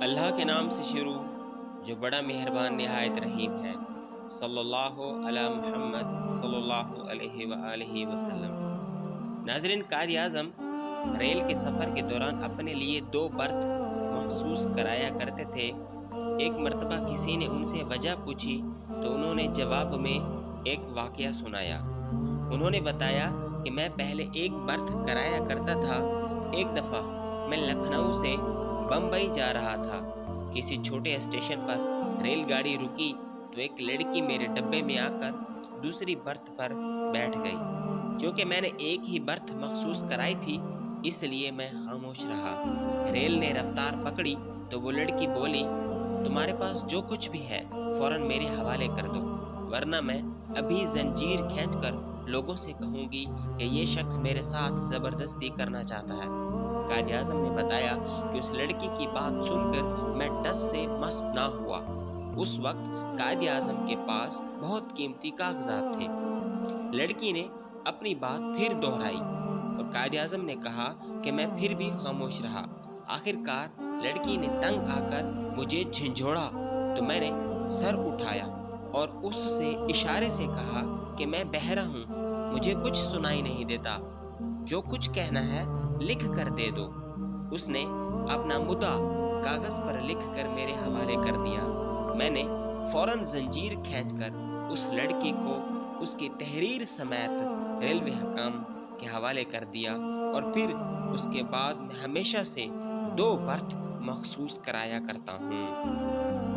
اللہ کے نام سے شروع جو بڑا مہربان نہایت رحیم ہے۔ صلی اللہ علی محمد صلی اللہ علیہ وآلہ وسلم۔ ناظرین، قائد اعظم ریل کے سفر کے دوران اپنے لیے 2 برتھ مخصوص کرایا کرتے تھے۔ ایک مرتبہ کسی نے ان سے وجہ پوچھی تو انہوں نے جواب میں ایک واقعہ سنایا۔ انہوں نے بتایا کہ میں پہلے ایک برتھ کرایا کرتا تھا۔ ایک دفعہ میں لکھنؤ سے بمبئی جا رہا تھا۔ کسی چھوٹے اسٹیشن پر ریل گاڑی رکی تو ایک لڑکی میرے ڈبے میں آ کر دوسری برتھ پر بیٹھ گئی۔ چونکہ میں نے ایک ہی برتھ مخصوص کرائی تھی اس لیے میں خاموش رہا۔ ریل نے رفتار پکڑی تو وہ لڑکی بولی، تمہارے پاس جو کچھ بھی ہے فوراً میرے حوالے کر دو، ورنہ میں ابھی زنجیر کھینچ کر لوگوں سے کہوں گی کہ یہ شخص میرے ساتھ زبردستی کرنا چاہتا ہے۔ قائد اعظم نے بتایا کہ اس لڑکی کی بات سن کر میں ڈس سے مست نہ ہوا۔ اس وقت قائد اعظم کے پاس بہت قیمتی کاغذات تھے۔ لڑکی نے اپنی بات پھر دہرائی اور قائد اعظم نے کہا کہ میں پھر بھی خاموش رہا۔ آخر کار لڑکی نے تنگ آ کر مجھے جھنجھوڑا تو میں نے سر اٹھایا اور اس سے اشارے سے کہا کہ میں بہرا ہوں، مجھے کچھ سنائی نہیں دیتا، جو کچھ کہنا ہے لکھ کر دے دو۔ اس نے اپنا مدعا کاغذ پر لکھ کر میرے حوالے کر دیا۔ میں نے فوراً زنجیر کھینچ کر اس لڑکی کو اس کی تحریر سمیت ریلوے حکام کے حوالے کر دیا اور پھر اس کے بعد میں ہمیشہ سے 2 برتھ مخصوص کرایا کرتا ہوں۔